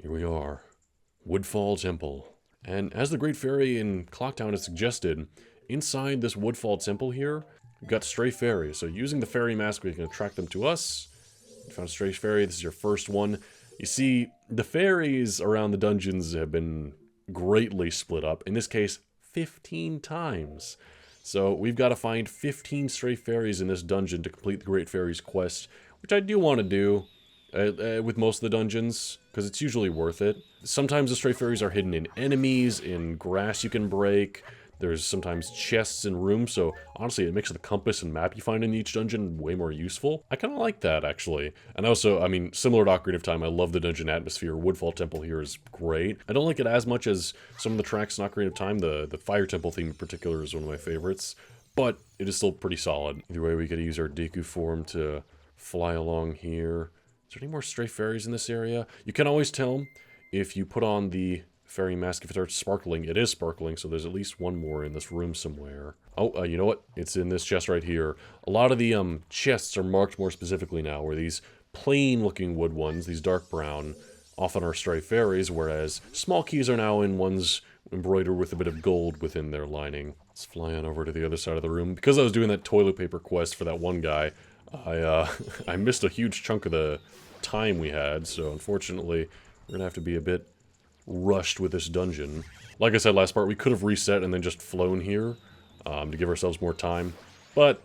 Here we are, Woodfall Temple. And as the Great Fairy in Clocktown has suggested, inside this Woodfall Temple here, we've got stray fairies. So using the fairy mask, we can attract them to us. You found a stray fairy, this is your first one. You see, the fairies around the dungeons have been greatly split up. In this case, 15 times. So we've got to find 15 stray fairies in this dungeon to complete the Great Fairy's quest, which I do want to do. With most of the dungeons, because it's usually worth it. Sometimes the stray fairies are hidden in enemies, in grass you can break. There's sometimes chests and rooms, so honestly it makes the compass and map you find in each dungeon way more useful. I kind of like that, actually. And also, I mean, similar to Ocarina of Time, I love the dungeon atmosphere. Woodfall Temple here is great. I don't like it as much as some of the tracks in Ocarina of Time. The Fire Temple theme in particular is one of my favorites, but it is still pretty solid. Either way, we gotta use our Deku form to fly along here. Is there any more stray fairies in this area? You can always tell if you put on the fairy mask, if it starts sparkling. It is sparkling, so there's at least one more in this room somewhere. Oh, you know what? It's in this chest right here. A lot of the chests are marked more specifically now, where these plain-looking wood ones, these dark brown, often are stray fairies, whereas small keys are now in ones embroidered with a bit of gold within their lining. Let's fly on over to the other side of the room. Because I was doing that toilet paper quest for that one guy, I missed a huge chunk of the time we had, so unfortunately we're gonna have to be a bit rushed with this dungeon. Like I said last part, we could have reset and then just flown here to give ourselves more time, but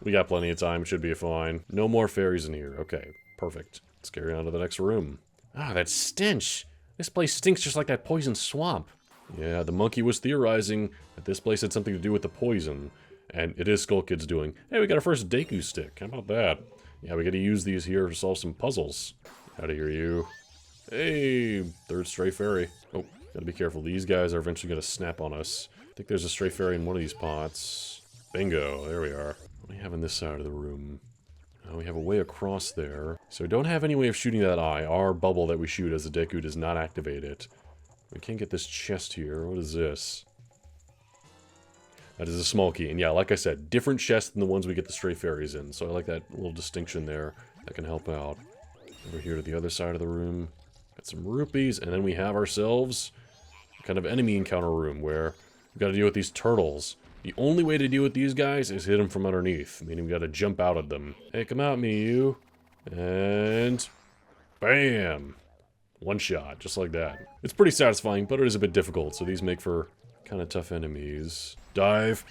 we got plenty of time, should be fine. No more fairies in here. Okay, perfect. Let's carry on to the next room. Ah, that stench! This place stinks just like that poison swamp. Yeah, the monkey was theorizing that this place had something to do with the poison, and it is Skull Kid's doing. Hey, we got our first Deku stick. How about that? Yeah, we gotta use these here to solve some puzzles. Out of here, you. Hey, third stray fairy. Oh, gotta be careful. These guys are eventually gonna snap on us. I think there's a stray fairy in one of these pots. Bingo, there we are. What do we have in this side of the room? Oh, we have a way across there. So we don't have any way of shooting that eye. Our bubble that we shoot as a Deku does not activate it. We can't get this chest here. What is this? That is a small key, and yeah, like I said, different chests than the ones we get the stray fairies in, so I like that little distinction there. That can help out. Over here to the other side of the room, got some rupees, and then we have ourselves a kind of enemy encounter room where we've got to deal with these turtles. The only way to deal with these guys is hit them from underneath, meaning we've got to jump out at them. Hey, come at me, you. And bam! One shot, just like that. It's pretty satisfying, but it is a bit difficult, so these make for kind of tough enemies. Dive.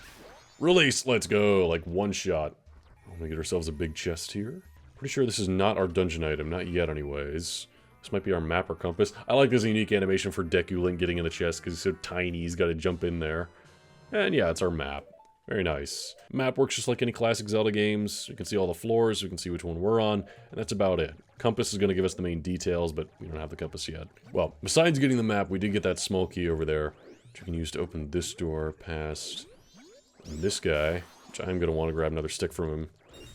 Release. Let's go. Like one shot. I'm gonna get ourselves a big chest here. Pretty sure this is not our dungeon item. Not yet anyways. This might be our map or compass. I like this unique animation for Deku Link getting in the chest because he's so tiny he's got to jump in there. And yeah, it's our map. Very nice. Map works just like any classic Zelda games. You can see all the floors, we can see which one we're on, and that's about it. Compass is going to give us the main details, but we don't have the compass yet. Well, besides getting the map, we did get that small key over there, which we can use to open this door past this guy, which I'm going to want to grab another stick from him.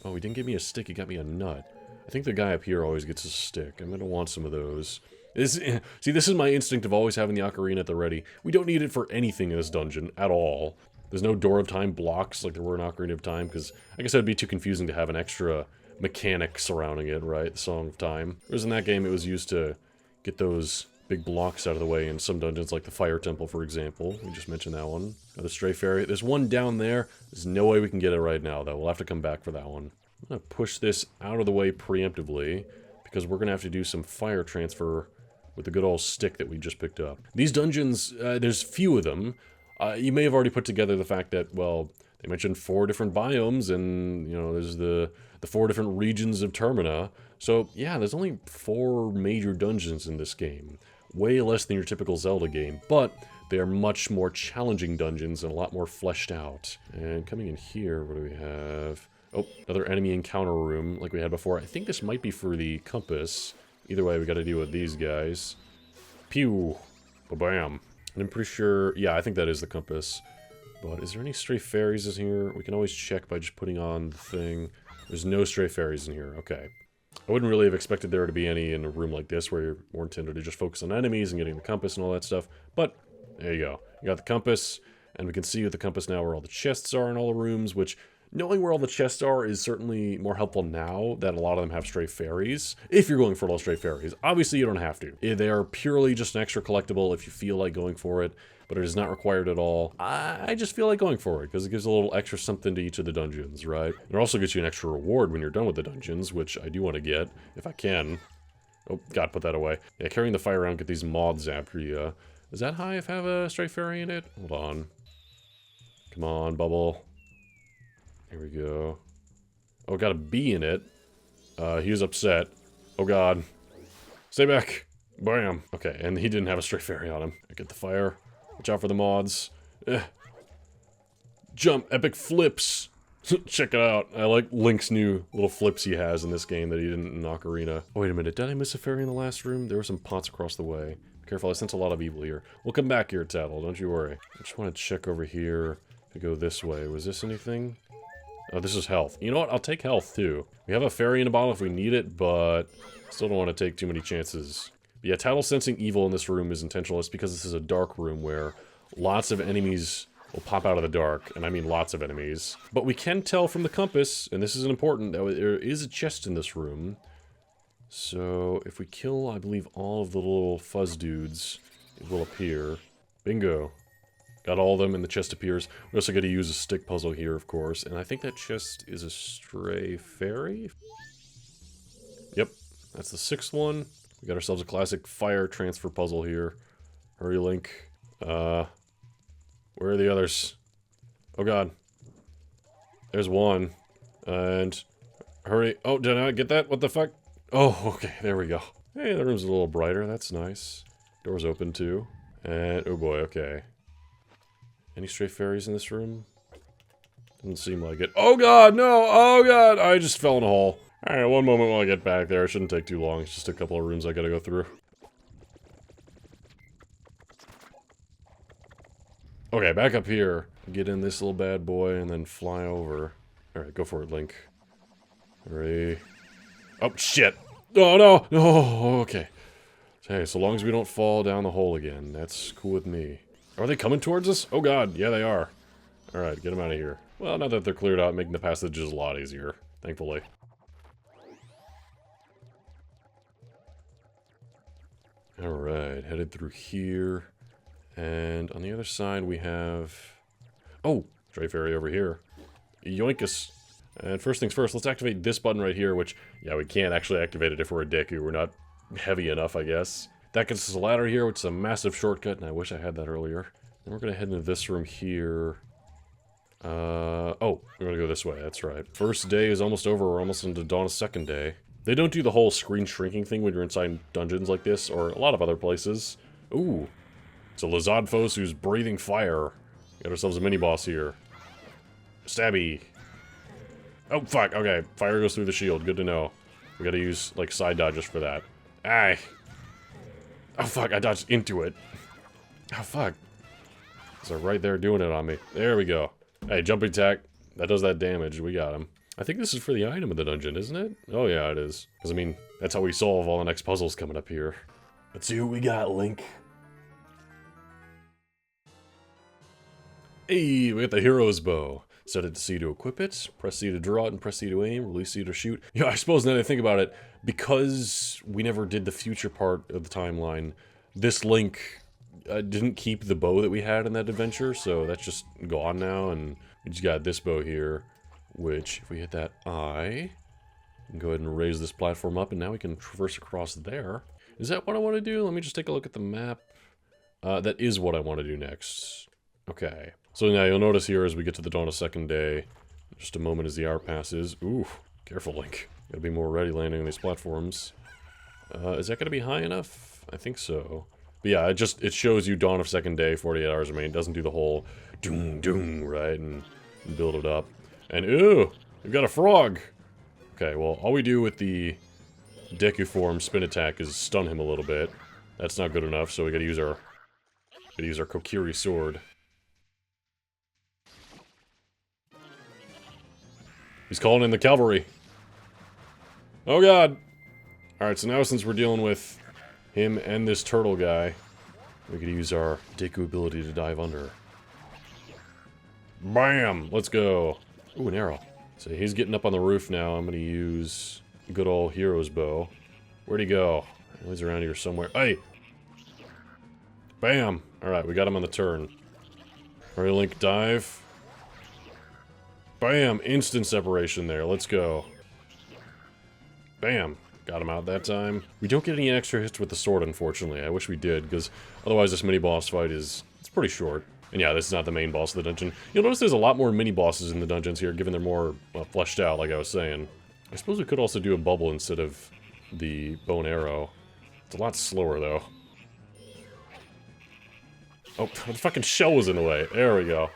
Oh, he didn't give me a stick, he got me a nut. I think the guy up here always gets a stick. I'm going to want some of those. See, this is my instinct of always having the ocarina at the ready. We don't need it for anything in this dungeon at all. There's no Door of Time blocks like there were in Ocarina of Time, because I guess that'd be too confusing to have an extra mechanic surrounding it, right? The Song of Time. Whereas in that game, it was used to get those big blocks out of the way in some dungeons, like the Fire Temple, for example. We just mentioned that one. Got a stray fairy. There's one down there. There's no way we can get it right now, though. We'll have to come back for that one. I'm going to push this out of the way preemptively, because we're going to have to do some fire transfer with the good old stick that we just picked up. These dungeons, there's few of them. You may have already put together the fact that, well, they mentioned 4 different biomes, and, you know, there's the 4 different regions of Termina. So, yeah, there's only 4 major dungeons in this game. Way less than your typical Zelda game, but they are much more challenging dungeons and a lot more fleshed out. And coming in here, what do we have? Oh, another enemy encounter room like we had before. I think this might be for the compass. Either way, we got to deal with these guys. Pew! Ba-bam! And I'm pretty sure, yeah, I think that is the compass. But is there any stray fairies in here? We can always check by just putting on the thing. There's no stray fairies in here. Okay. I wouldn't really have expected there to be any in a room like this where you're more intended to just focus on enemies and getting the compass and all that stuff. But there you go. You got the compass, and we can see with the compass now where all the chests are in all the rooms, which Knowing where all the chests are is certainly more helpful now that a lot of them have stray fairies. If you're going for all stray fairies. Obviously, you don't have to. They are purely just an extra collectible if you feel like going for it, but it is not required at all. I just feel like going for it, because it gives a little extra something to each of the dungeons, right? It also gets you an extra reward when you're done with the dungeons, which I do want to get, if I can. Oh, God, put that away. Yeah, carrying the fire around, get these moths after you. Is that high if I have a stray fairy in it? Hold on. Come on, bubble. Here we go. Oh, got a bee in it. He was upset. Oh, God. Stay back. Bam. Okay, and he didn't have a stray fairy on him. Get the fire. Watch out for the mods. Jump. Epic flips. Check it out. I like Link's new little flips he has in this game that he didn't in Ocarina. Oh, wait a minute. Did I miss a fairy in the last room? There were some pots across the way. Be careful. I sense a lot of evil here. We'll come back here, Tattle. Don't you worry. I just want to check over here to go this way. Was this anything? Oh, this is health. You know what? I'll take health, too. We have a fairy in a bottle if we need it, but still don't want to take too many chances. But yeah, Tattle sensing evil in this room is intentional. It's because this is a dark room where lots of enemies will pop out of the dark, and I mean lots of enemies. But we can tell from the compass, and this is important, that there is a chest in this room. So if we kill, I believe, all of the little fuzz dudes, it will appear. Bingo. Got all of them, and the chest appears. We also got to use a stick puzzle here, of course. And I think that chest is a stray fairy? Yep, that's the 6th one. We got ourselves a classic fire transfer puzzle here. Hurry, Link. Where are the others? Oh, God. There's one. And hurry. Oh, did I not get that? What the fuck? Oh, okay, there we go. Hey, the room's a little brighter. That's nice. Door's open, too. And, oh boy, okay. Any stray fairies in this room? Doesn't seem like it. Oh, God, no! Oh, God! I just fell in a hole. Alright, one moment while I get back there. It shouldn't take too long. It's just a couple of rooms I gotta go through. Okay, back up here. Get in this little bad boy and then fly over. Alright, go for it, Link. Hurry. Oh, shit! Oh, no! Oh, okay. Hey, so long as we don't fall down the hole again, that's cool with me. Are they coming towards us? Oh, God. Yeah, they are. Alright, get them out of here. Well, now that they're cleared out, making the passages a lot easier. Thankfully. Alright, headed through here. And on the other side, we have... Oh! Stray fairy over here. Yoinkus. And first things first, let's activate this button right here, which... Yeah, we can't actually activate it if we're a Deku. We're not heavy enough, I guess. That gets us a ladder here, which is a massive shortcut, and I wish I had that earlier. Then we're going to head into this room here. Oh, we're going to go this way, that's right. First day is almost over, we're almost into dawn of second day. They don't do the whole screen shrinking thing when you're inside dungeons like this, or a lot of other places. Ooh. It's a Lizardphos who's breathing fire. Got ourselves a mini-boss here. Stabby. Oh, fuck, okay. Fire goes through the shield, good to know. We gotta use, like, side dodges for that. Aye. Oh, fuck, I dodged into it. Oh, fuck. They're right there doing it on me. There we go. Hey, jumping attack. That does that damage. We got him. I think this is for the item of the dungeon, isn't it? Oh, yeah, it is. Because, I mean, that's how we solve all the next puzzles coming up here. Let's see what we got, Link. Hey, we got the hero's bow. Set it to C to equip it, press C to draw it, and press C to aim, release C to shoot. Yeah, I suppose now that I think about it, because we never did the future part of the timeline, this Link didn't keep the bow that we had in that adventure, so that's just gone now, and we just got this bow here, which, if we hit that I, we can go ahead and raise this platform up, and now we can traverse across there. Is that what I want to do? Let me just take a look at the map. That is what I want to do next. Okay. So now you'll notice here as we get to the dawn of second day, just a moment as the hour passes. Ooh, careful, Link. Gotta be more ready landing on these platforms. Is that gonna be high enough? I think so. But yeah, it shows you dawn of second day, 48 hours remain. It doesn't do the whole doom doom, right? And build it up. And ooh, we've got a frog. Okay, well, all we do with the Deku form spin attack is stun him a little bit. That's not good enough, so we gotta use our Kokiri sword. He's calling in the cavalry. Oh, God. Alright, so now since we're dealing with him and this turtle guy, we could use our Deku ability to dive under. Bam! Let's go. Ooh, an arrow. So he's getting up on the roof now. I'm going to use good old hero's bow. Where'd he go? He's around here somewhere. Hey! Bam! Alright, we got him on the turn. Alright, Link, dive. Bam! Instant separation there. Let's go. Bam! Got him out that time. We don't get any extra hits with the sword, unfortunately. I wish we did, because otherwise this mini-boss fight it's pretty short. And yeah, this is not the main boss of the dungeon. You'll notice there's a lot more mini-bosses in the dungeons here, given they're more fleshed out, like I was saying. I suppose we could also do a bubble instead of the bow and arrow. It's a lot slower, though. Oh, the fucking shell was in the way. There we go.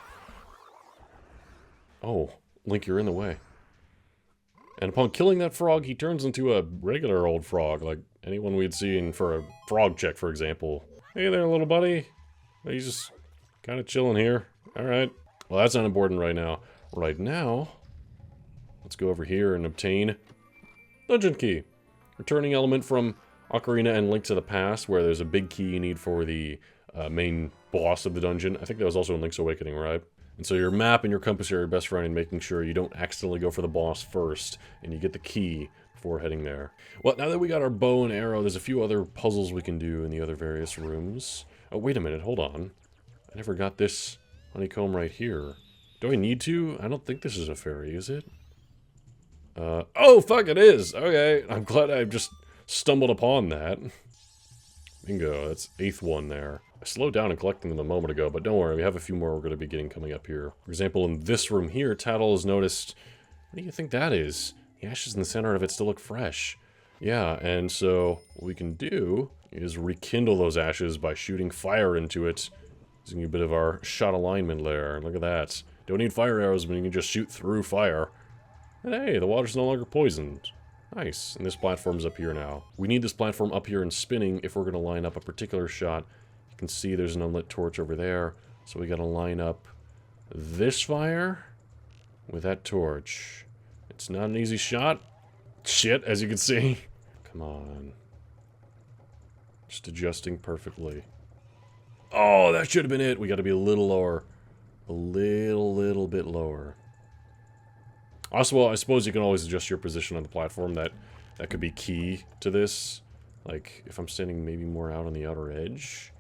Oh, Link, you're in the way. And upon killing that frog, he turns into a regular old frog, like anyone we'd seen for a frog check, for example. Hey there, little buddy. He's just kind of chilling here. Alright. Well, that's not important right now. Right now, let's go over here and obtain Dungeon Key. Returning element from Ocarina and Link to the Past, where there's a big key you need for the main boss of the dungeon. I think that was also in Link's Awakening, right? And so your map and your compass are your best friend in making sure you don't accidentally go for the boss first, and you get the key before heading there. Well, now that we got our bow and arrow, there's a few other puzzles we can do in the other various rooms. Oh, wait a minute, hold on. I never got this honeycomb right here. Do I need to? I don't think this is a fairy, is it? Oh, fuck, it is! Okay, I'm glad I just stumbled upon that. Bingo, that's 8th one there. I slowed down and collecting them a moment ago, but don't worry, we have a few more we're going to be getting coming up here. For example, in this room here, Tattle has noticed... What do you think that is? The ashes in the center of it still look fresh. Yeah, and so what we can do is rekindle those ashes by shooting fire into it. Using a bit of our shot alignment there. Look at that. Don't need fire arrows, but you can just shoot through fire. And hey, the water's no longer poisoned. Nice. And this platform's up here now. We need this platform up here and spinning if we're going to line up a particular shot. You can see there's an unlit torch over there. So we got to line up this fire with that torch. It's not an easy shot. Shit, as you can see. Come on. Just adjusting perfectly. Oh, that should have been it. We got to be a little lower. A little bit lower. Also, well, I suppose you can always adjust your position on the platform. That could be key to this. Like, if I'm standing maybe more out on the outer edge,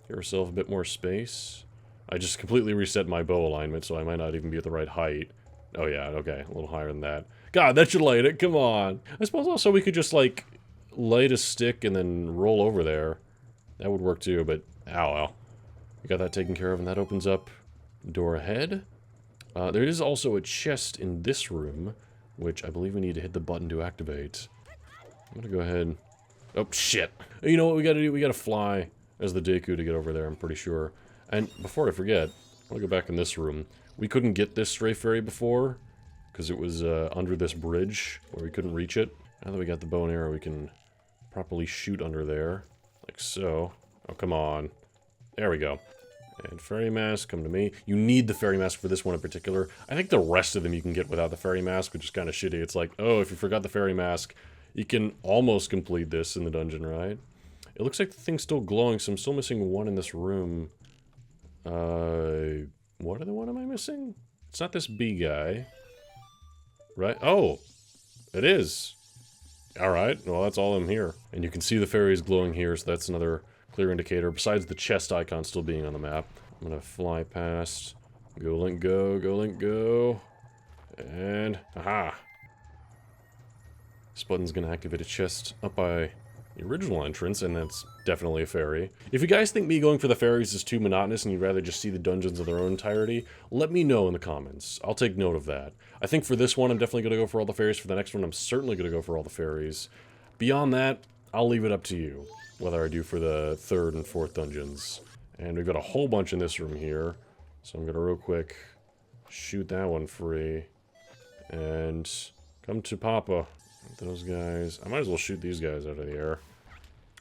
give yourself a bit more space. I just completely reset my bow alignment, so I might not even be at the right height. Oh yeah, okay, a little higher than that. God, that should light it, come on! I suppose also we could just, like, light a stick and then roll over there. That would work too, but, ow, well. We got that taken care of, and that opens up door ahead. There is also a chest in this room, which I believe we need to hit the button to activate. I'm gonna go ahead... Oh, shit! You know what we gotta do? We gotta fly as the Deku to get over there, I'm pretty sure. And before I forget, I wanna go back in this room. We couldn't get this stray fairy before, because it was under this bridge, where we couldn't reach it. Now that we got the bow and arrow, we can properly shoot under there, like so. Oh, come on. There we go. And fairy mask, come to me. You need the fairy mask for this one in particular. I think the rest of them you can get without the fairy mask, which is kind of shitty. It's like, oh, if you forgot the fairy mask, you can almost complete this in the dungeon, right? It looks like the thing's still glowing, so I'm still missing one in this room. What other one am I missing? It's not this bee guy. Right? Oh! It is! Alright, well that's all I'm here. And you can see the fairies glowing here, so that's another... clear indicator, besides the chest icon still being on the map. I'm gonna fly past. Go Link, go, go Link, go. And, aha! This button's gonna activate a chest up by the original entrance, and that's definitely a fairy. If you guys think me going for the fairies is too monotonous and you'd rather just see the dungeons in their own entirety, let me know in the comments. I'll take note of that. I think for this one, I'm definitely gonna go for all the fairies. For the next one, I'm certainly gonna go for all the fairies. Beyond that, I'll leave it up to you, whether I do for the 3rd and 4th dungeons. And we've got a whole bunch in this room here, so I'm gonna real quick shoot that one free. And come to Papa. Those guys. I might as well shoot these guys out of the air.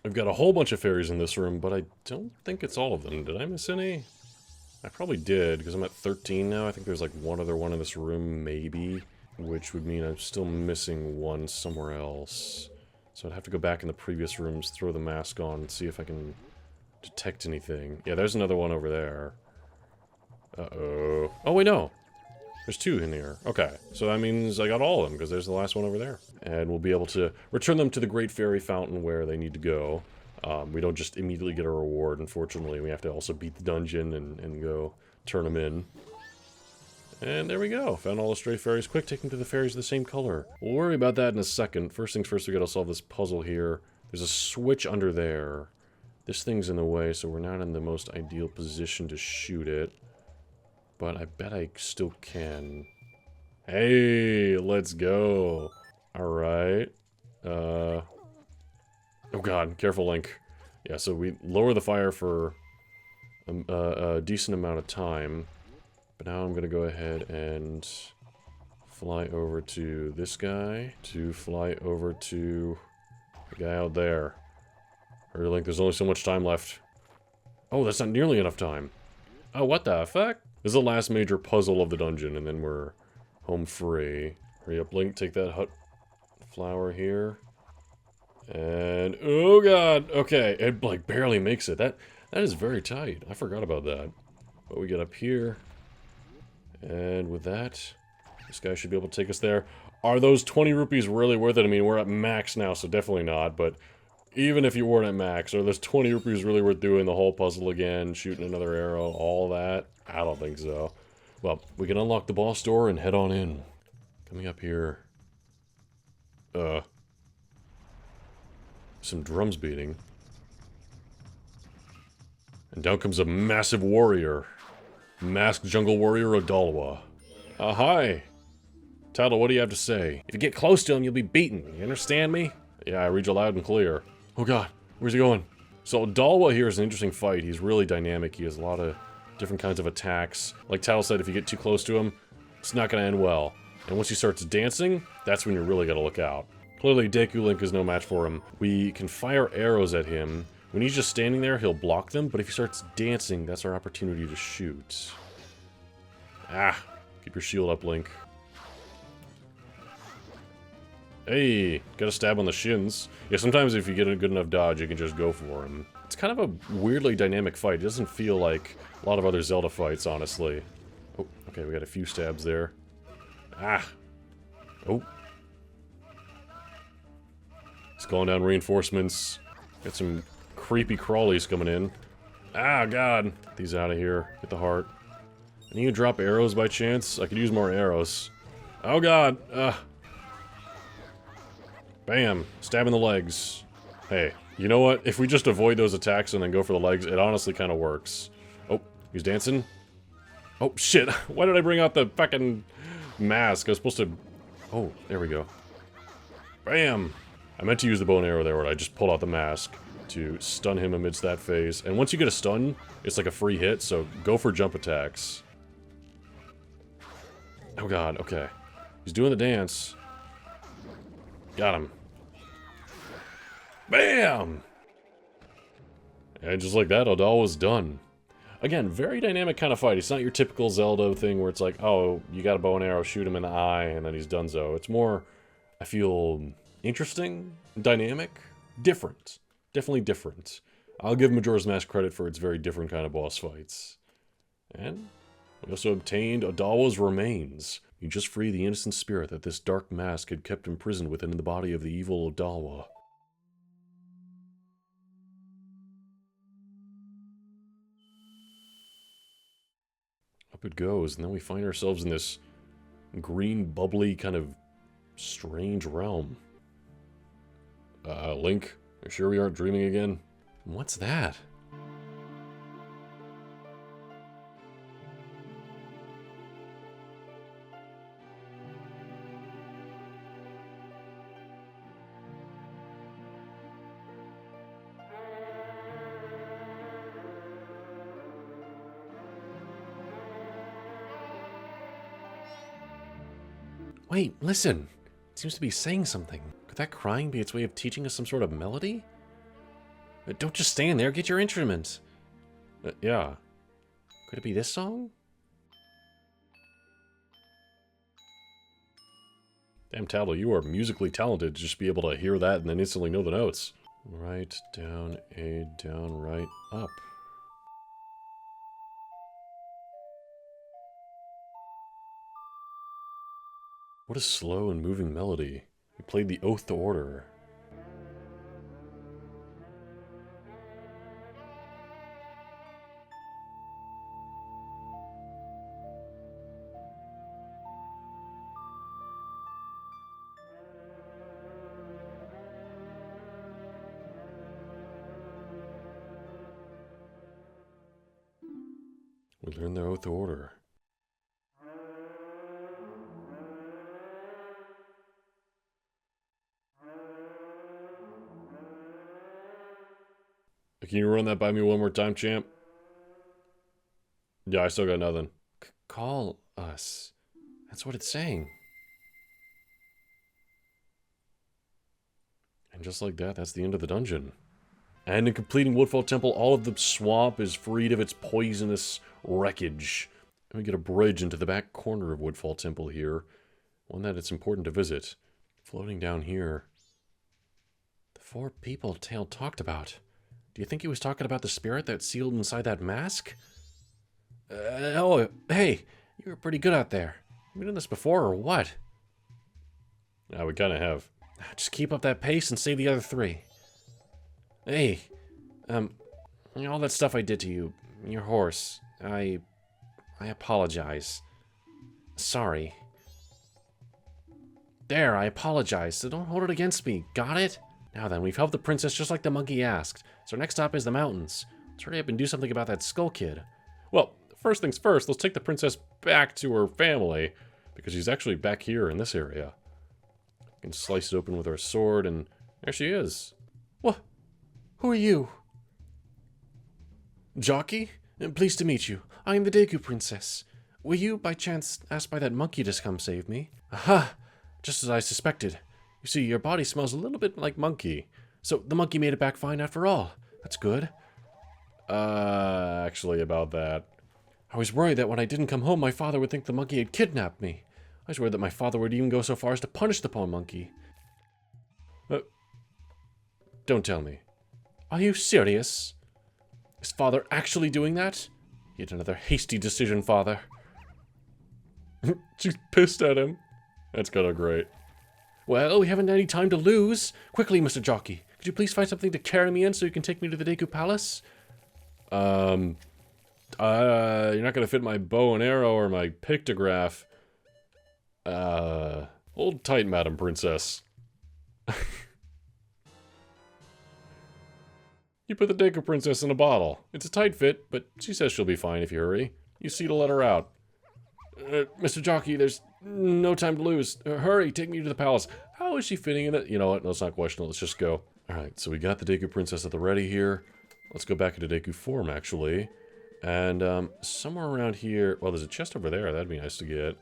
I've got a whole bunch of fairies in this room, but I don't think it's all of them. Did I miss any? I probably did, because I'm at 13 now. I think there's like one other one in this room, maybe. Which would mean I'm still missing one somewhere else. So I'd have to go back in the previous rooms, throw the mask on, and see if I can detect anything. Yeah, there's another one over there. Uh-oh. Oh, wait, no. There's 2 in here. Okay, so that means I got all of them, because there's the last one over there. And we'll be able to return them to the Great Fairy Fountain where they need to go. We don't just immediately get a reward, unfortunately. We have to also beat the dungeon and go turn them in. And there we go. Found all the stray fairies. Quick, take them to the fairies of the same color. We'll worry about that in a second. First things first, we gotta solve this puzzle here. There's a switch under there. This thing's in the way, so we're not in the most ideal position to shoot it. But I bet I still can. Hey, let's go. Alright. Oh god, careful, Link. Yeah, so we lower the fire for a decent amount of time. But now I'm gonna go ahead and fly over to this guy. To fly over to the guy out there. Hurry, Link, there's only so much time left. Oh, that's not nearly enough time. Oh, what the fuck? This is the last major puzzle of the dungeon, and then we're home free. Hurry up, Link, take that hut flower here. And, oh god, okay, it like barely makes it. That is very tight. I forgot about that. But we get up here. And with that, this guy should be able to take us there. Are those 20 rupees really worth it? I mean, we're at max now, so definitely not, but even if you weren't at max, are those 20 rupees really worth doing the whole puzzle again, shooting another arrow, all that? I don't think so. Well, we can unlock the boss door and head on in. Coming up here. Some drums beating. And down comes a massive warrior. Masked jungle warrior Odalwa. Hi. Tattle, what do you have to say? If you get close to him, you'll be beaten. You understand me? Yeah, I read you loud and clear. Oh god, where's he going? So Odalwa here is an interesting fight. He's really dynamic. He has a lot of different kinds of attacks. Like Tattle said, if you get too close to him, it's not going to end well. And once he starts dancing, that's when you really got to look out. Clearly, Deku Link is no match for him. We can fire arrows at him. When he's just standing there, he'll block them, but if he starts dancing, that's our opportunity to shoot. Ah, keep your shield up, Link. Hey, got a stab on the shins. Yeah, sometimes if you get a good enough dodge, you can just go for him. It's kind of a weirdly dynamic fight. It doesn't feel like a lot of other Zelda fights, honestly. Oh, okay, we got a few stabs there. Ah. Oh. He's calling down reinforcements. Got some creepy crawlies coming in. Ah, god. Get these out of here. Get the heart. And you drop arrows by chance? I could use more arrows. Oh god. Bam. Stab in the legs. Hey, you know what? If we just avoid those attacks and then go for the legs, it honestly kind of works. Oh, he's dancing. Oh, shit. Why did I bring out the fucking mask? I was supposed to... Oh, there we go. Bam. I meant to use the bow and arrow there, where I just pulled out the mask to stun him amidst that phase. And once you get a stun, it's like a free hit, so go for jump attacks. Oh god, okay. He's doing the dance. Got him. Bam! And just like that, Odal was done. Again, very dynamic kind of fight. It's not your typical Zelda thing where it's like, oh, you got a bow and arrow, shoot him in the eye, and then he's donezo. It's more, I feel, interesting, dynamic, different. Definitely different. I'll give Majora's Mask credit for its very different kind of boss fights. And we also obtained Odalwa's remains. You just free the innocent spirit that this dark mask had kept imprisoned within the body of the evil Odalwa. Up it goes, and then we find ourselves in this green, bubbly, kind of strange realm. Link, are you sure we aren't dreaming again? What's that? Wait, listen. It seems to be saying something. Could that crying be its way of teaching us some sort of melody? Don't just stand there, get your instrument. Yeah. Could it be this song? Damn, Tattle, you are musically talented to just be able to hear that and then instantly know the notes. Right, down, A, down, right, up. What a slow and moving melody. We played the Oath to Order. We learned their Oath to Order. Can you run that by me one more time, champ? Yeah, I still got nothing. Call us. That's what it's saying. And just like that, that's the end of the dungeon. And in completing Woodfall Temple, all of the swamp is freed of its poisonous wreckage. And we get a bridge into the back corner of Woodfall Temple here. One that it's important to visit. Floating down here. The 4 people Tail talked about. Do you think he was talking about the spirit that's sealed inside that mask? Oh, hey, you were pretty good out there. You been doing this before or what? Yeah, we kind of have. Just keep up that pace and save the other 3. Hey, all that stuff I did to you, your horse, I apologize. Sorry. There, I apologize, so don't hold it against me, got it? Now then, we've helped the princess just like the monkey asked, so our next stop is the mountains. Let's hurry up and do something about that skull kid. Well, first things first, let's take the princess back to her family, because she's actually back here in this area. We can slice it open with our sword, and there she is. What? Who are you? Jockey? Pleased to meet you. I am the Deku Princess. Were you, by chance, asked by that monkey to come save me? Aha! Just as I suspected. You see, your body smells a little bit like monkey. So the monkey made it back fine after all. That's good. Actually about that. I was worried that when I didn't come home, my father would think the monkey had kidnapped me. I was worried that my father would even go so far as to punish the poor monkey. Don't tell me. Are you serious? Is father actually doing that? Yet another hasty decision, father. She's pissed at him. That's kind of great. Well, we haven't any time to lose. Quickly, Mr. Jockey. Could you please find something to carry me in so you can take me to the Deku Palace? You're not gonna fit my bow and arrow or my pictograph. Hold tight, Madam Princess. You put the Deku Princess in a bottle. It's a tight fit, but she says she'll be fine if you hurry. You see to let her out. Mr. Jockey, there's no time to lose. Hurry, take me to the palace. How is she fitting in it? You know what? Let's not question it. Let's just go. Alright, so we got the Deku Princess at the ready here. Let's go back into Deku form, actually. And, somewhere around here... Well, there's a chest over there. That'd be nice to get.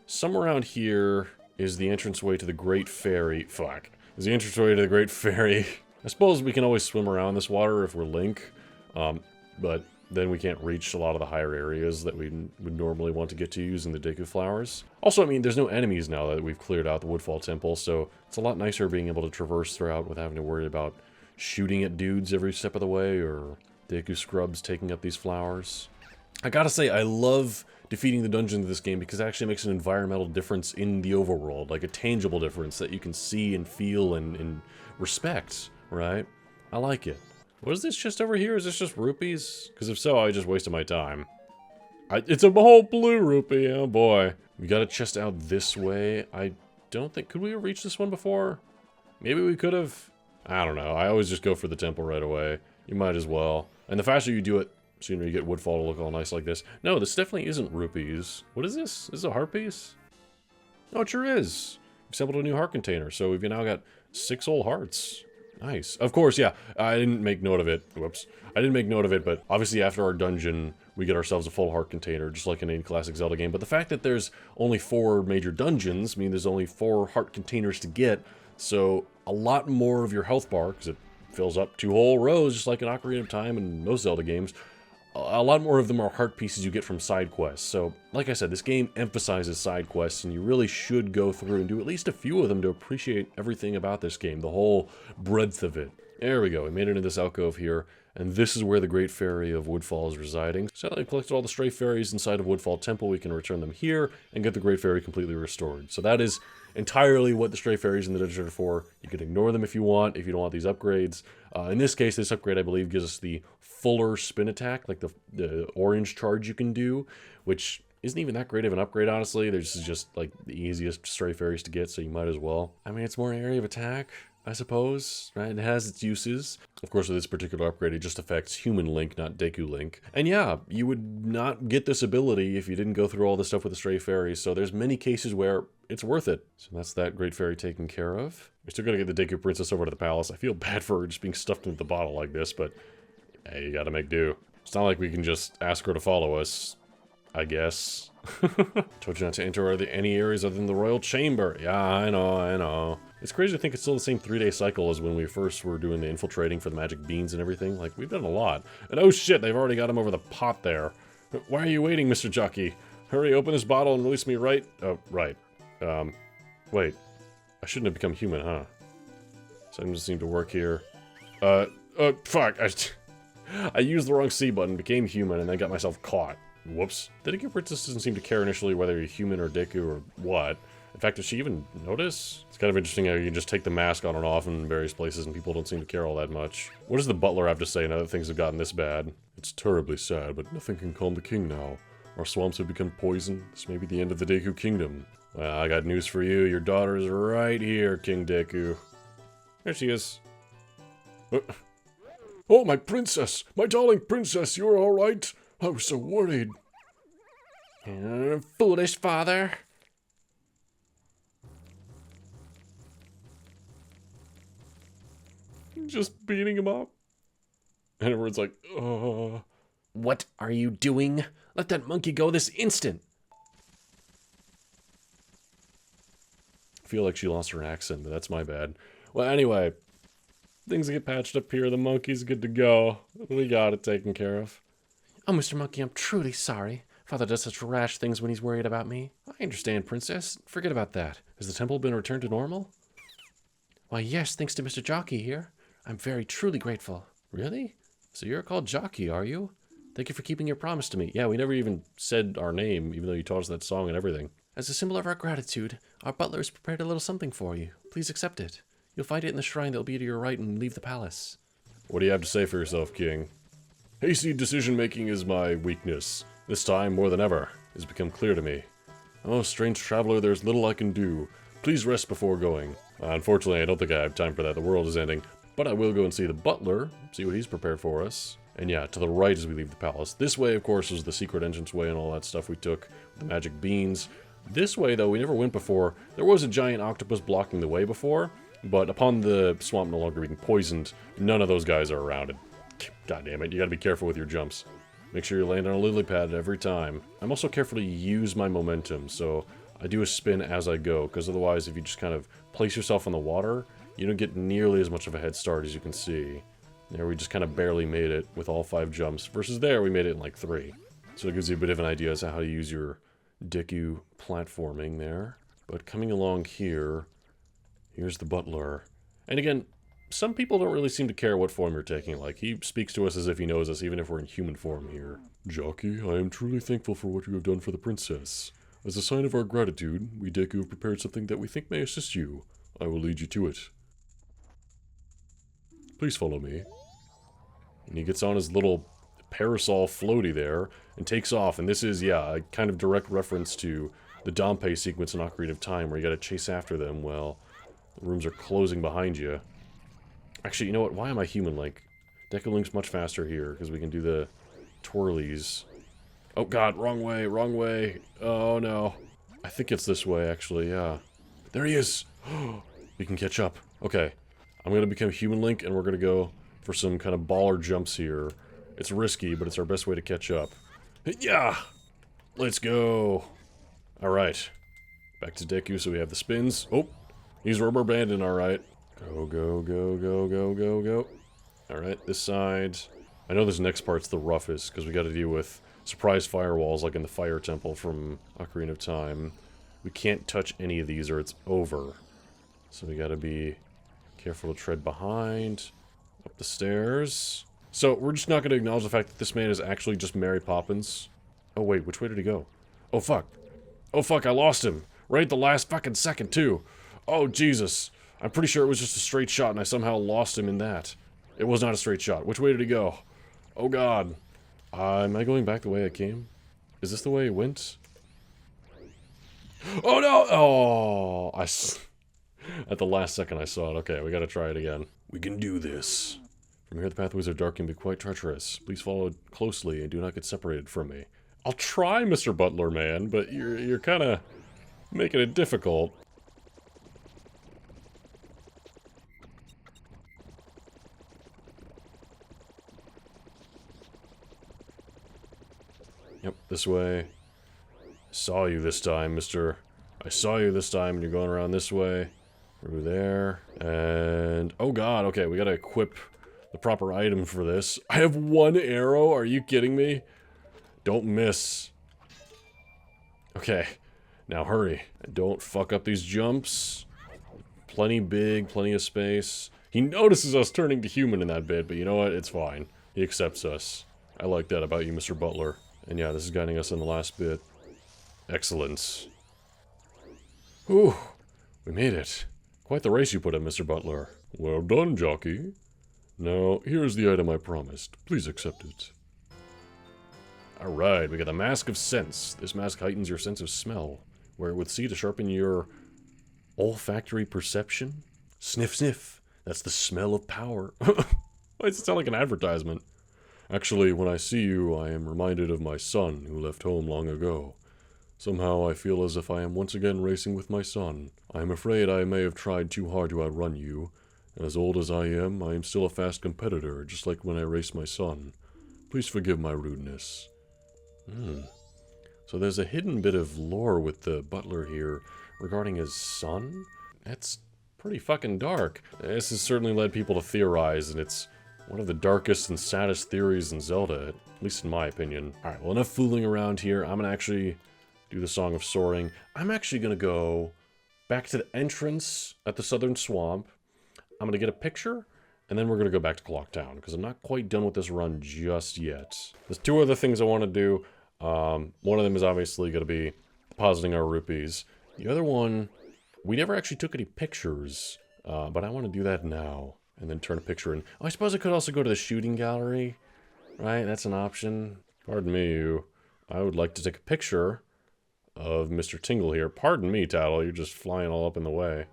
Somewhere around here is the entranceway to the Great Fairy. Fuck. Is the entranceway to the Great Fairy. I suppose we can always swim around this water if we're Link. But then we can't reach a lot of the higher areas that we would normally want to get to using the Deku Flowers. Also, I mean, there's no enemies now that we've cleared out the Woodfall Temple, so it's a lot nicer being able to traverse throughout without having to worry about shooting at dudes every step of the way, or Deku Scrubs taking up these flowers. I gotta say, I love defeating the dungeons in this game because it actually makes an environmental difference in the overworld, like a tangible difference that you can see and feel and respect, right? I like it. What is this just over here? Is this just rupees? Because if so, I just wasted my time. It's a whole blue rupee, oh boy. We got a chest out this way. I don't think, could we have reached this one before? Maybe we could have. I don't know. I always just go for the temple right away. You might as well. And the faster you do it, the sooner you get Woodfall to look all nice like this. No, this definitely isn't rupees. What is this? Is this a heart piece? Oh, it sure is. We've assembled a new heart container, so we've now got 6 whole hearts. Nice. Of course, yeah, I didn't make note of it. Whoops. I didn't make note of it, but obviously after our dungeon, we get ourselves a full heart container, just like in any classic Zelda game. But the fact that there's only 4 major dungeons means there's only 4 heart containers to get, so a lot more of your health bar, because it fills up 2 whole rows, just like in Ocarina of Time and most Zelda games. A lot more of them are heart pieces you get from side quests. So, like I said, this game emphasizes side quests, and you really should go through and do at least a few of them to appreciate everything about this game, the whole breadth of it. There we go. We made it into this alcove here, and this is where the Great Fairy of Woodfall is residing. So now that we've collected all the stray fairies inside of Woodfall Temple, we can return them here and get the Great Fairy completely restored. So that is entirely what the stray fairies in the dungeon are for. You can ignore them if you want, if you don't want these upgrades. In this case, this upgrade, I believe, gives us the fuller spin attack, like the orange charge you can do, which isn't even that great of an upgrade, honestly. This is just, like, the easiest stray fairies to get, so you might as well. I mean, it's more area of attack, I suppose, right? It has its uses. Of course, with this particular upgrade, it just affects human Link, not Deku Link. And yeah, you would not get this ability if you didn't go through all this stuff with the stray fairies, so there's many cases where it's worth it. So that's that Great Fairy taken care of. We're still gonna get the Deku Princess over to the palace. I feel bad for her just being stuffed into the bottle like this, but hey, you gotta make do. It's not like we can just ask her to follow us, I guess. Told you not to enter any areas other than the royal chamber. Yeah, I know. It's crazy to think it's still the same 3-day cycle as when we first were doing the infiltrating for the magic beans and everything. Like, we've done a lot. And oh shit, they've already got him over the pot there. Why are you waiting, Mr. Jockey? Hurry, open this bottle and release me right... Oh, right. Wait. I shouldn't have become human, huh? Something doesn't seem to work here. Fuck. I used the wrong C button, became human, and then got myself caught. Whoops. The Deku Princess doesn't seem to care initially whether you're human or Deku or what. In fact, does she even notice? It's kind of interesting how you can just take the mask on and off in various places and people don't seem to care all that much. What does the butler have to say now that things have gotten this bad? It's terribly sad, but nothing can calm the king now. Our swamps have become poisoned. This may be the end of the Deku Kingdom. Well, I got news for you. Your daughter is right here, King Deku. There she is. Oh, my princess! My darling princess, you're all right? I was so worried. Foolish father. Just beating him up. And everyone's like, What are you doing? Let that monkey go this instant. I feel like she lost her accent, but that's my bad. Well, anyway, things get patched up here. The monkey's good to go. We got it taken care of. Oh, Mr. Monkey, I'm truly sorry. Father does such rash things when he's worried about me. I understand, Princess. Forget about that. Has the temple been returned to normal? Why, yes, thanks to Mr. Jockey here. I'm very, truly grateful. Really? So you're called Jockey, are you? Thank you for keeping your promise to me. Yeah, we never even said our name, even though you taught us that song and everything. As a symbol of our gratitude, our butler has prepared a little something for you. Please accept it. You'll find it in the shrine that'll be to your right when you leave the palace. What do you have to say for yourself, King? Hasty decision-making is my weakness. This time, more than ever, it has become clear to me. Oh, strange traveler, there's little I can do. Please rest before going. Unfortunately, I don't think I have time for that. The world is ending. But I will go and see the butler, see what he's prepared for us. And yeah, to the right as we leave the palace. This way, of course, was the secret entranceway and all that stuff we took. The magic beans. This way, though, we never went before. There was a giant octopus blocking the way before. But upon the swamp no longer being poisoned, none of those guys are around it. God damn it, you gotta be careful with your jumps. Make sure you land on a lily pad every time. I'm also careful to use my momentum, so I do a spin as I go, because otherwise if you just kind of place yourself in the water, you don't get nearly as much of a head start as you can see. There we just kind of barely made it with all 5 jumps, versus there we made it in like 3. So it gives you a bit of an idea as to how to use your Deku platforming there. But coming along here, here's the butler. And again, some people don't really seem to care what form you're taking. Like, he speaks to us as if he knows us, even if we're in human form here. Jockey, I am truly thankful for what you have done for the princess. As a sign of our gratitude, we Deku have prepared something that we think may assist you. I will lead you to it. Please follow me. And he gets on his little parasol floaty there and takes off. And this is, yeah, a kind of direct reference to the Dompe sequence in Ocarina of Time, where you gotta chase after them while the rooms are closing behind you. Actually, you know what? Why am I human Link? Deku Link's much faster here, because we can do the twirlies. Oh god, wrong way, wrong way. Oh no. I think it's this way, actually, yeah. There he is! We can catch up. Okay. I'm gonna become human Link, and we're gonna go for some kind of baller jumps here. It's risky, but it's our best way to catch up. Yeah! Let's go! Alright. Back to Deku, so we have the spins. Oh! He's rubber banding, alright. Go, go, go, go, go, go, go. Alright, this side. I know this next part's the roughest, because we gotta deal with surprise firewalls like in the Fire Temple from Ocarina of Time. We can't touch any of these or it's over. So we gotta be careful to tread behind. Up the stairs. So, we're just not going to acknowledge the fact that this man is actually just Mary Poppins. Oh, wait, which way did he go? Oh, fuck. Oh, fuck, I lost him. Right at the last fucking second, too. Oh, Jesus. I'm pretty sure it was just a straight shot, and I somehow lost him in that. It was not a straight shot. Which way did he go? Oh, God. Am I going back the way I came? Is this the way it went? Oh, no! Oh, at the last second I saw it. Okay, we gotta try it again. We can do this. From here, the pathways are dark and be quite treacherous. Please follow closely and do not get separated from me. I'll try, Mr. Butler, man, but you're kind of making it difficult. Yep, this way. Saw you this time, mister. I saw you this time, and you're going around this way. Through there. And... oh god, okay, we gotta equip the proper item for this. I have 1 arrow? Are you kidding me? Don't miss. Okay. Now hurry. And don't fuck up these jumps. Plenty big, plenty of space. He notices us turning to human in that bit, but you know what? It's fine. He accepts us. I like that about you, Mr. Butler. And yeah, this is guiding us in the last bit. Excellent. Whew. We made it. Quite the race you put up, Mr. Butler. Well done, Jockey. Now, here's the item I promised. Please accept it. Alright, we got the Mask of Sense. This mask heightens your sense of smell. Wear it with C to sharpen your olfactory perception. Sniff, sniff. That's the smell of power. Why does it sound like an advertisement? Actually, when I see you, I am reminded of my son, who left home long ago. Somehow I feel as if I am once again racing with my son. I am afraid I may have tried too hard to outrun you. As old as I am still a fast competitor, just like when I raced my son. Please forgive my rudeness. So there's a hidden bit of lore with the butler here regarding his son? That's pretty fucking dark. This has certainly led people to theorize, and it's one of the darkest and saddest theories in Zelda, at least in my opinion. Alright, well, enough fooling around here. I'm gonna actually do the Song of Soaring. I'm actually gonna go back to the entrance at the Southern Swamp. I'm gonna get a picture, and then we're gonna go back to Clock Town, because I'm not quite done with this run just yet. There's 2 other things I want to do. One of them is obviously gonna be depositing our rupees. The other one, we never actually took any pictures, but I want to do that now. And then turn a picture in. Oh, I suppose I could also go to the shooting gallery. Right? That's an option. Pardon me, you. I would like to take a picture of Mr. Tingle here. Pardon me, Tattle. You're just flying all up in the way.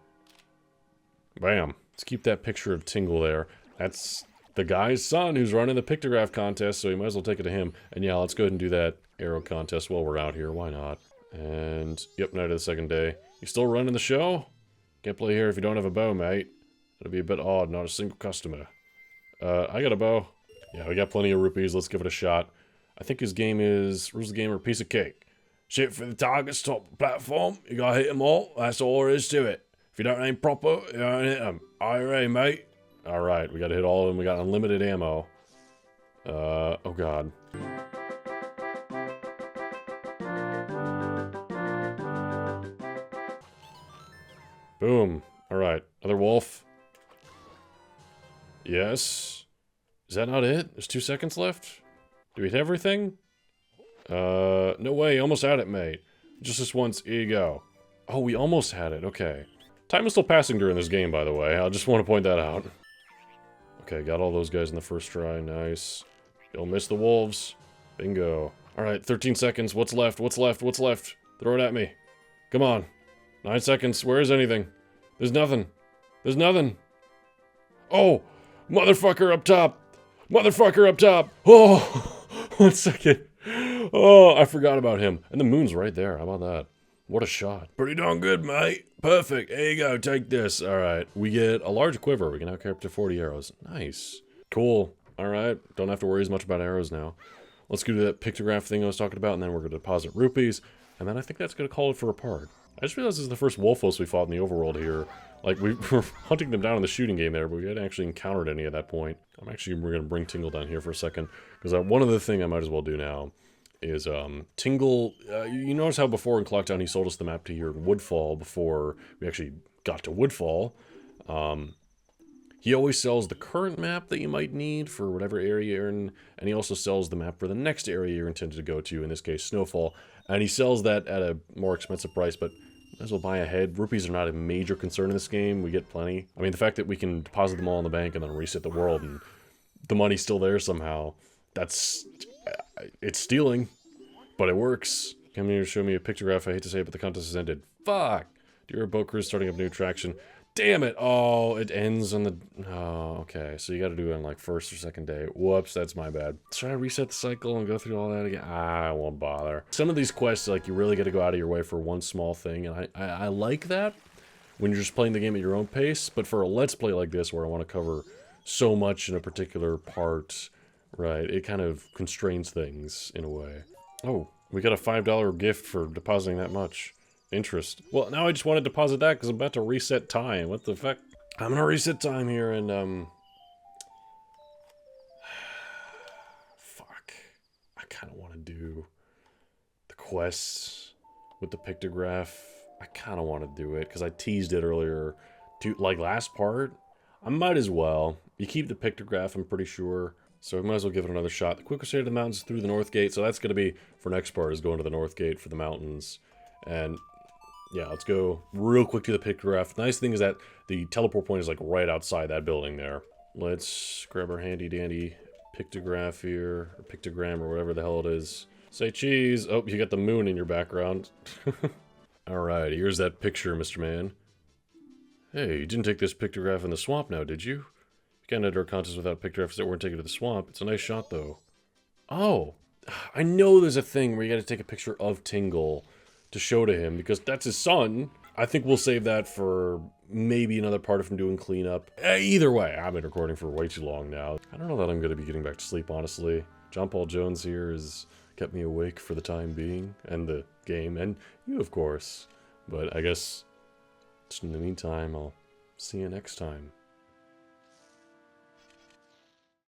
Bam. Let's keep that picture of Tingle there. That's the guy's son who's running the pictograph contest, so you might as well take it to him. And yeah, let's go ahead and do that arrow contest while we're out here. Why not? And, yep, night of the second day. You still running the show? Can't play here if you don't have a bow, mate. It'll be a bit odd, not a single customer. I got a bow. Yeah, we got plenty of rupees, let's give it a shot. I think his game is, rules of the game are a piece of cake. Shit for the targets, top the platform, you gotta hit them all, that's all there is to it. If you don't aim proper, you don't hit them. Are you ready, mate? Alright, we gotta hit all of them, we got unlimited ammo. Oh god. Boom. Alright, another wolf. Yes. Is that not it? There's 2 seconds left? Do we hit everything? No way, almost had it, mate. Just this once, here you go. Oh, we almost had it, okay. Time is still passing during this game, by the way. I just want to point that out. Okay, got all those guys in the first try, nice. Don't miss the wolves. Bingo. Alright, 13 seconds, what's left, what's left, what's left? Throw it at me. Come on. 9 seconds, where is anything? There's nothing. There's nothing. Oh! Motherfucker up top! Motherfucker up top! Oh! 1 second. Oh, I forgot about him. And the moon's right there. How about that? What a shot. Pretty darn good, mate. Perfect. Here you go. Take this. Alright. We get a large quiver. We can now carry up to 40 arrows. Nice. Cool. Alright. Don't have to worry as much about arrows now. Let's go to that pictograph thing I was talking about, and then we're going to deposit rupees. And then I think that's going to call it for a part. I just realized this is the first Wolfos we fought in the overworld here. Like, we were hunting them down in the shooting game there, but we hadn't actually encountered any at that point. We're going to bring Tingle down here for a second, because one other thing I might as well do now is, Tingle, you notice how before in Clocktown he sold us the map to here in Woodfall before we actually got to Woodfall. He always sells the current map that you might need for whatever area you're in, and he also sells the map for the next area you're intended to go to, in this case, Snowfall. And he sells that at a more expensive price, but might as well buy ahead. Rupees are not a major concern in this game. We get plenty. I mean, the fact that we can deposit them all in the bank and then reset the world and the money's still there somehow, that's... it's stealing, but it works. Come here, show me a pictograph. I hate to say it, but the contest has ended. Fuck! You're a boat cruise starting up a new attraction. Damn it! Oh, it ends on the... oh, okay. So you gotta do it on, like, first or second day. Whoops, that's my bad. Should I reset the cycle and go through all that again? I won't bother. Some of these quests, like, you really gotta go out of your way for one small thing, and I like that when you're just playing the game at your own pace, but for a Let's Play like this, where I want to cover so much in a particular part, right, it kind of constrains things in a way. Oh, we got a $5 gift for depositing that much. Interest. Well, now I just want to deposit that because I'm about to reset time. What the fuck? I'm gonna reset time here and, fuck. I kind of want to do the quests with the pictograph. I kind of want to do it because I teased it earlier. Like, last part, I might as well. You keep the pictograph, I'm pretty sure. So we might as well give it another shot. The quickest way to the mountains is through the North Gate. So that's going to be, for next part, is going to the North Gate for the mountains. And... yeah, let's go real quick to the pictograph. The nice thing is that the teleport point is like right outside that building there. Let's grab our handy dandy pictograph here, or pictogram, or whatever the hell it is. Say cheese! Oh, you got the moon in your background. Alright, here's that picture, Mr. Man. Hey, you didn't take this pictograph in the swamp now, did you? You can't enter a contest without pictographs that weren't taken to the swamp. It's a nice shot, though. Oh! I know there's a thing where you gotta take a picture of Tingle to show to him, because that's his son. I think we'll save that for maybe another part of him doing cleanup. Either way, I've been recording for way too long now. I don't know that I'm going to be getting back to sleep, honestly. John Paul Jones here has kept me awake for the time being, and the game, and you, of course. But I guess, just in the meantime, I'll see you next time.